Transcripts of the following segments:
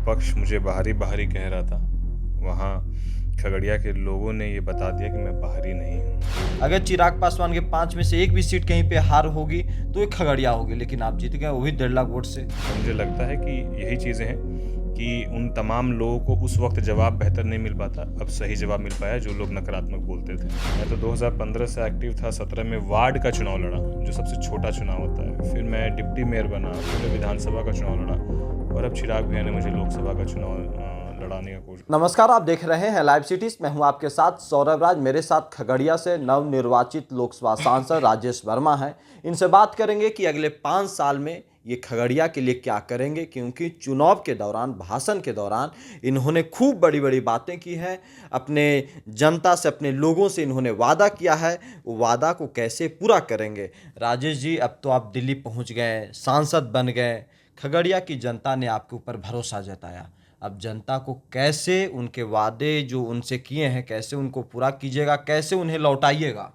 विपक्ष मुझे बाहरी बाहरी कह रहा था, वहाँ खगड़िया के लोगों ने ये बता दिया कि मैं बाहरी नहीं हूँ। अगर चिराग पासवान के 5 में से एक भी सीट कहीं पे हार होगी तो ये खगड़िया होगी, लेकिन आप जीत गए, वो भी 1.5 लाख वोट से। तो मुझे लगता है कि यही चीज़ें हैं कि उन तमाम लोगों को उस वक्त जवाब बेहतर नहीं मिल पाता, अब सही जवाब मिल पाया जो लोग नकारात्मक बोलते थे। मैं तो 2015 से एक्टिव था, 17 में वार्ड का चुनाव लड़ा जो सबसे छोटा चुनाव होता है, फिर मैं डिप्टी मेयर बना, फिर मैं विधानसभा का चुनाव लड़ा और अब चिराग भैया ने मुझे लोकसभा का चुनाव लड़ाने का कोशिश। नमस्कार, आप देख रहे हैं लाइव सिटीज। मैं हूं आपके साथ सौरभ राज। मेरे साथ खगड़िया से नवनिर्वाचित लोकसभा सांसद राजेश वर्मा हैं। इनसे बात करेंगे कि अगले 5 साल में ये खगड़िया के लिए क्या करेंगे, क्योंकि चुनाव के दौरान, भाषण के दौरान इन्होंने खूब बड़ी बड़ी बातें की हैं। अपने जनता से, अपने लोगों से इन्होंने वादा किया है, वो वादा को कैसे पूरा करेंगे। राजेश जी, अब तो आप दिल्ली पहुंच गए, सांसद बन गए, खगड़िया की जनता ने आपके ऊपर भरोसा जताया। अब जनता को कैसे उनके वादे जो उनसे किए हैं, कैसे उनको पूरा कीजिएगा, कैसे उन्हें लौटाइएगा?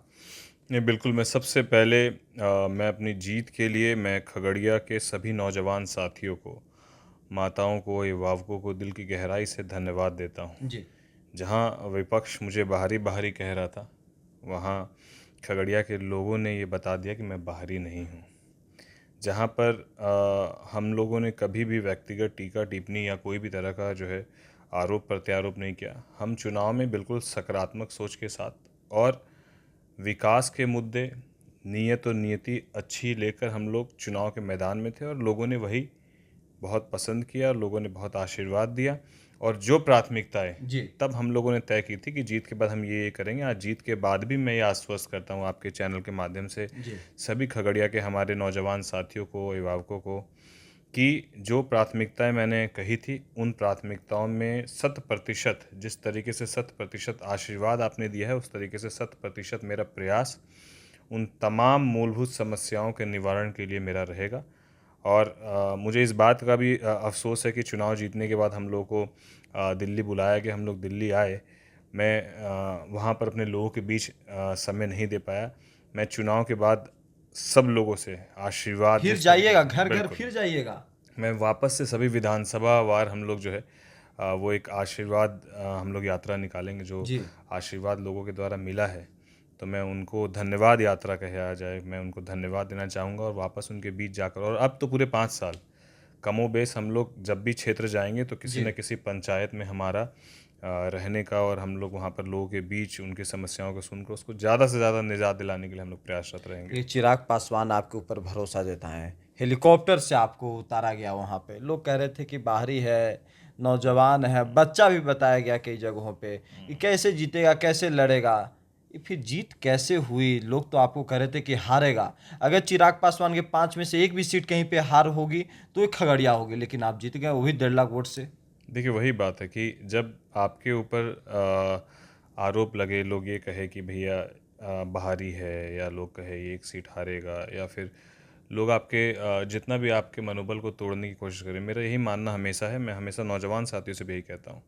नहीं, बिल्कुल। मैं सबसे पहले मैं अपनी जीत के लिए मैं खगड़िया के सभी नौजवान साथियों को, माताओं को, अभिभावकों को दिल की गहराई से धन्यवाद देता हूँ। जी। जहाँ विपक्ष मुझे बाहरी बाहरी कह रहा था, वहाँ खगड़िया के लोगों ने ये बता दिया कि मैं बाहरी नहीं हूँ। जहाँ पर हम लोगों ने कभी भी व्यक्तिगत टीका टिप्पणी या कोई भी तरह का जो है आरोप प्रत्यारोप नहीं किया। हम चुनाव में बिल्कुल सकारात्मक सोच के साथ और विकास के मुद्दे, नीयत और नियति अच्छी लेकर हम लोग चुनाव के मैदान में थे और लोगों ने वही बहुत पसंद किया और लोगों ने बहुत आशीर्वाद दिया। और जो प्राथमिकताएं जी। तब हम लोगों ने तय की थी कि जीत के बाद हम ये करेंगे, आज जीत के बाद भी मैं ये आश्वस्त करता हूँ आपके चैनल के माध्यम से जी। सभी खगड़िया के हमारे नौजवान साथियों को, अभिभावकों को, कि जो प्राथमिकताएं मैंने कही थी उन प्राथमिकताओं में 100% जिस तरीके से 100% आशीर्वाद आपने दिया है, उस तरीके से 100% मेरा प्रयास उन तमाम मूलभूत समस्याओं के निवारण के लिए मेरा रहेगा। और मुझे इस बात का भी अफसोस है कि चुनाव जीतने के बाद हम लोगों को दिल्ली बुलाया कि हम लोग दिल्ली आए। मैं वहाँ पर अपने लोगों के बीच समय नहीं दे पाया। मैं चुनाव के बाद सब लोगों से आशीर्वाद फिर जिस तरीके जाइएगा, से, घर घर बिल्कुल, फिर जाइएगा। मैं वापस से सभी विधानसभा वार हम लोग जो है वो एक आशीर्वाद हम लोग यात्रा निकालेंगे जो जी। आशीर्वाद लोगों के द्वारा मिला है। तो मैं उनको धन्यवाद यात्रा कहा जाए, मैं उनको धन्यवाद देना चाहूँगा और वापस उनके बीच जाकर, और अब तो पूरे 5 साल कमोबेश हम लोग जब भी क्षेत्र जाएंगे तो किसी जी। न किसी पंचायत में हमारा रहने का, और हम लोग वहाँ पर लोगों के बीच उनकी समस्याओं को सुनकर उसको ज़्यादा से ज़्यादा निजात दिलाने के लिए हम लोग प्रयासरत रहेंगे। ये चिराग पासवान आपके ऊपर भरोसा देता है, हेलीकॉप्टर से आपको उतारा गया, वहाँ पे लोग कह रहे थे कि बाहरी है, नौजवान है, बच्चा भी बताया गया कई जगहों पे। ये कैसे जीतेगा, कैसे लड़ेगा? ये फिर जीत कैसे हुई? लोग तो आपको कह रहे थे कि हारेगा। अगर चिराग पासवान के 5 में से एक भी सीट कहीं पे हार होगी तो ये खगड़िया होगी, लेकिन आप जीत गए, वो भी 1.5 लाख वोट से। देखिए, वही बात है कि जब आपके ऊपर आरोप लगे, लोग ये कहे कि भैया बाहरी है, या लोग कहे ये एक सीट हारेगा, या फिर लोग आपके जितना भी आपके मनोबल को तोड़ने की कोशिश करें, मेरा यही मानना हमेशा है, मैं हमेशा नौजवान साथियों से भी यही कहता हूँ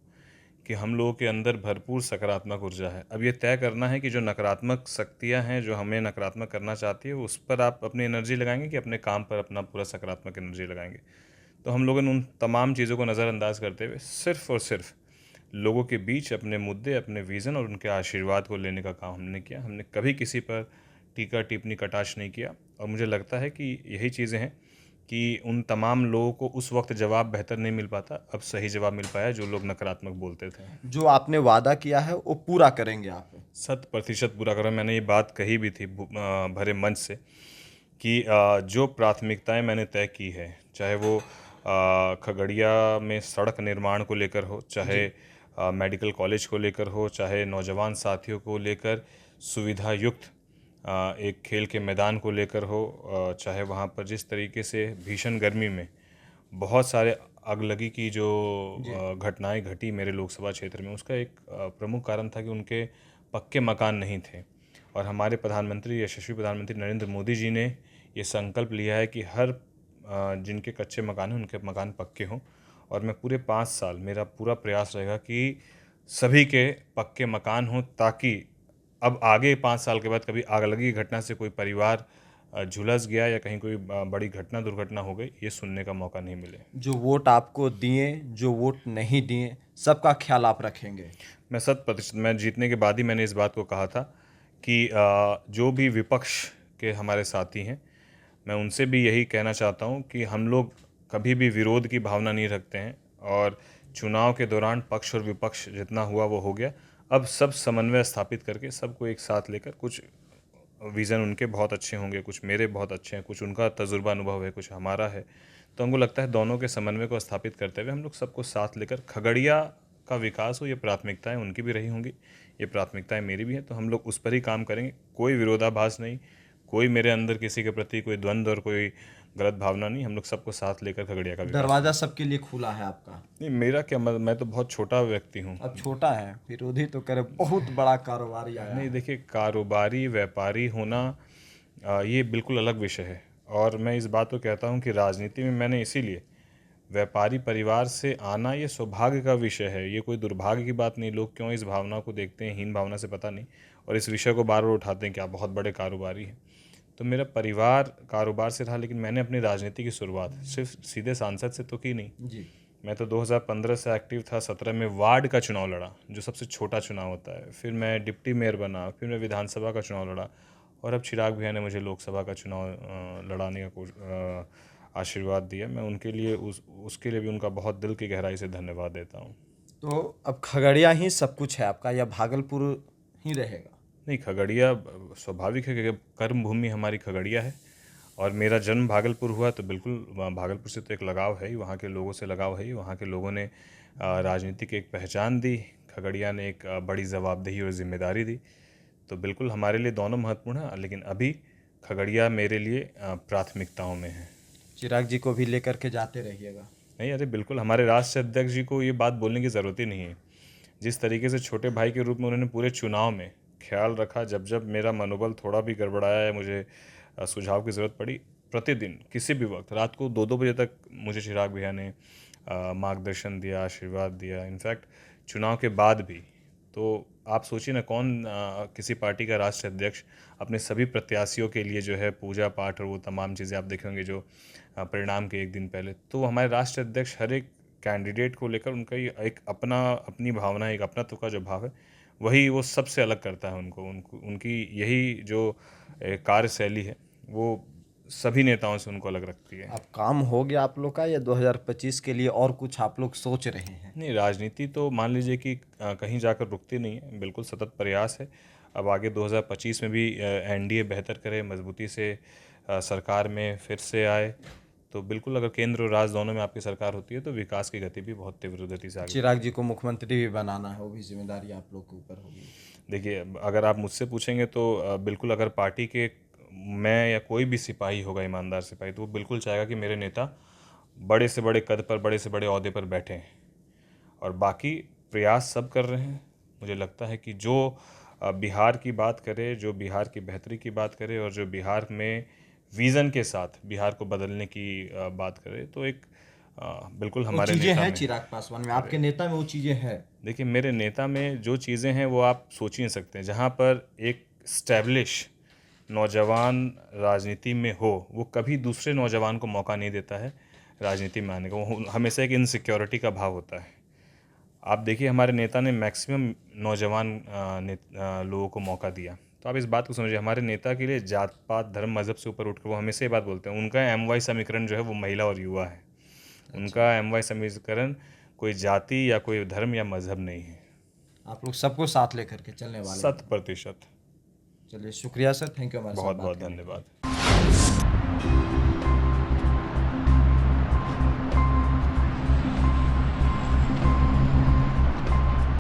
कि हम लोगों के अंदर भरपूर सकारात्मक ऊर्जा है। अब ये तय करना है कि जो नकारात्मक शक्तियाँ हैं जो हमें नकारात्मक करना चाहती है, उस पर आप अपनी एनर्जी लगाएंगे कि अपने काम पर अपना पूरा सकारात्मक एनर्जी लगाएंगे। तो हम लोगों ने उन तमाम चीज़ों को नज़रअंदाज करते हुए सिर्फ़ और सिर्फ लोगों के बीच अपने मुद्दे, अपने विज़न और उनके आशीर्वाद को लेने का काम हमने किया। हमने कभी किसी पर टीका टिप्पणी कटाक्ष नहीं किया और मुझे लगता है कि यही चीज़ें हैं कि उन तमाम लोगों को उस वक्त जवाब बेहतर नहीं मिल पाता, अब सही जवाब मिल पाया जो लोग नकारात्मक बोलते थे। जो आपने वादा किया है वो पूरा करेंगे आप? 100% पूरा करा। मैंने ये बात कही भी थी भरे मंच से कि जो प्राथमिकताएं मैंने तय की है, चाहे वो खगड़िया में सड़क निर्माण को लेकर हो, चाहे जी। मेडिकल कॉलेज को लेकर हो, चाहे नौजवान साथियों को लेकर सुविधा युक्त एक खेल के मैदान को लेकर हो, चाहे वहाँ पर जिस तरीके से भीषण गर्मी में बहुत सारे अगलगी की जो जी। घटनाएं घटी मेरे लोकसभा क्षेत्र में, उसका एक प्रमुख कारण था कि उनके पक्के मकान नहीं थे। और हमारे प्रधानमंत्री, यशस्वी प्रधानमंत्री नरेंद्र मोदी जी ने ये संकल्प लिया है कि हर जिनके कच्चे मकान हैं उनके मकान पक्के हों। और मैं पूरे 5 साल मेरा पूरा प्रयास रहेगा कि सभी के पक्के मकान हों, ताकि अब आगे 5 साल के बाद कभी अगलगी की घटना से कोई परिवार झुलस गया या कहीं कोई बड़ी घटना दुर्घटना हो गई, ये सुनने का मौका नहीं मिले। जो वोट आपको दिए, जो वोट नहीं दिए, सबका ख्याल आप रखेंगे? मैं 100%, मैं जीतने के बाद ही मैंने इस बात को कहा था कि जो भी विपक्ष के हमारे साथी हैं, मैं उनसे भी यही कहना चाहता हूं कि हम लोग कभी भी विरोध की भावना नहीं रखते हैं, और चुनाव के दौरान पक्ष और विपक्ष जितना हुआ वो हो गया। अब सब समन्वय स्थापित करके सबको एक साथ लेकर, कुछ विज़न उनके बहुत अच्छे होंगे, कुछ मेरे बहुत अच्छे हैं, कुछ उनका तजुर्बा अनुभव है, कुछ हमारा है, तो हमको लगता है दोनों के समन्वय को स्थापित करते हुए हम लोग सबको साथ लेकर खगड़िया का विकास हो, ये प्राथमिकताएं उनकी भी रही होंगी, ये प्राथमिकताएं मेरी भी हैं, तो हम लोग उस पर ही काम करेंगे। कोई विरोधाभास नहीं, कोई मेरे अंदर किसी के प्रति कोई द्वंद्व और कोई गलत भावना नहीं। हम लोग सबको साथ लेकर खगड़िया का विकास। दरवाजा सबके लिए खुला है आपका? नहीं, मेरा क्या, मैं तो बहुत छोटा व्यक्ति हूँ। अब छोटा है, विरोधी तो करे बहुत बड़ा कारोबारी आया नहीं है। देखिए, कारोबारी व्यापारी होना ये बिल्कुल अलग विषय है, और मैं इस बात को कहता हूँ कि राजनीति में मैंने इसीलिए, व्यापारी परिवार से आना ये सौभाग्य का विषय है, ये कोई दुर्भाग्य की बात नहीं। लोग क्यों इस भावना को देखते हैं हीन भावना से पता नहीं, और इस विषय को बार बार उठाते हैं कि आप बहुत बड़े कारोबारी हैं। तो मेरा परिवार कारोबार से रहा, लेकिन मैंने अपनी राजनीति की शुरुआत सिर्फ सीधे सांसद से तो की नहीं। जी। मैं तो 2015 से एक्टिव था, 17 में वार्ड का चुनाव लड़ा, जो सबसे छोटा चुनाव होता है, फिर मैं डिप्टी मेयर बना, फिर मैं विधानसभा का चुनाव लड़ा, और अब चिराग भैया ने मुझे लोकसभा का चुनाव लड़ाने का आशीर्वाद दिया। मैं उनके लिए उसके लिए भी उनका बहुत दिल की गहराई से धन्यवाद देता हूँ। तो अब खगड़िया ही सब कुछ है आपका, या भागलपुर ही रहेगा? नहीं, खगड़िया स्वाभाविक है कि कर्म भूमि हमारी खगड़िया है, और मेरा जन्म भागलपुर हुआ, तो बिल्कुल भागलपुर से तो एक लगाव है ही, वहाँ के लोगों से लगाव है ही। वहाँ के लोगों ने राजनीति की एक पहचान दी, खगड़िया ने एक बड़ी जवाबदेही और जिम्मेदारी दी, तो बिल्कुल हमारे लिए दोनों महत्वपूर्ण है, लेकिन अभी खगड़िया मेरे लिए प्राथमिकताओं में है। चिराग जी को भी लेकर के जाते रहिएगा। नहीं, अरे बिल्कुल, हमारे राष्ट्रीय अध्यक्ष जी को ये बात बोलने की ज़रूरत ही नहीं है। जिस तरीके से छोटे भाई के रूप में उन्होंने पूरे चुनाव में ख्याल रखा, जब जब मेरा मनोबल थोड़ा भी गड़बड़ाया या मुझे सुझाव की ज़रूरत पड़ी, प्रतिदिन किसी भी वक्त रात को 2-2 बजे तक मुझे चिराग भैया ने मार्गदर्शन दिया, आशीर्वाद दिया। इनफैक्ट चुनाव के बाद भी, तो आप सोचिए ना, कौन किसी पार्टी का राष्ट्रीय अध्यक्ष अपने सभी प्रत्याशियों के लिए जो है पूजा पाठ और वो तमाम चीज़ें आप देखेंगे जो परिणाम के एक दिन पहले, तो हमारे राष्ट्रीय अध्यक्ष हर एक कैंडिडेट को लेकर उनका ये एक अपनी भावना, एक अपनत्व का जो भाव है, वही वो सबसे अलग करता है उनको उनकी यही जो कार्यशैली है, वो सभी नेताओं से उनको अलग रखती है। अब काम हो गया आप लोग का, या 2025 के लिए और कुछ आप लोग सोच रहे हैं? नहीं, राजनीति तो मान लीजिए कि कहीं जाकर रुकती नहीं है, बिल्कुल सतत प्रयास है। अब आगे 2025 में भी एनडीए बेहतर करे, मजबूती से सरकार में फिर से आए, तो बिल्कुल अगर केंद्र और राज्य दोनों में आपकी सरकार होती है तो विकास की गति भी बहुत तीव्र गति से आगे। चिराग जी को मुख्यमंत्री भी बनाना है, वो भी जिम्मेदारी आप लोग के ऊपर होगी। देखिए, अगर आप मुझसे पूछेंगे तो बिल्कुल, अगर पार्टी के मैं या कोई भी सिपाही होगा, ईमानदार सिपाही, तो वो बिल्कुल चाहेगा कि मेरे नेता बड़े से बड़े कद पर, बड़े से बड़े ओहदे पर बैठे हैं, और बाकी प्रयास सब कर रहे हैं। मुझे लगता है कि जो बिहार की बात करे, जो बिहार की बेहतरी की बात करे, और जो बिहार में विज़न के साथ बिहार को बदलने की बात करे, तो एक बिल्कुल हमारे चीजें नेता हैं में। चिराग पासवान में, आपके नेता में वो चीजें हैं। देखिए, मेरे नेता में जो चीज़ें हैं वो आप सोच ही नहीं सकते हैं। जहाँ पर एक स्टैब्लिश नौजवान राजनीति में हो, वो कभी दूसरे नौजवान को मौका नहीं देता है राजनीति में आने का। वो हमेशा एक इनसिक्योरिटी का भाव होता है। आप देखिए, हमारे नेता ने मैक्सिमम नौजवान लोगों को मौका दिया, तो आप इस बात को समझिए, हमारे नेता के लिए जात पात धर्म मज़हब से ऊपर उठकर वो हमेशा ये बात बोलते हैं, उनका MY समीकरण जो है वो महिला और युवा है। उनका MY समीकरण कोई जाति या कोई धर्म या मज़हब नहीं है। आप लोग सबको साथ लेकर के चलने वाले हैं। 100%। चलिए, शुक्रिया सर, थैंक यू हमारे साथ बहुत बात बहुत करने के लिए। धन्यवाद।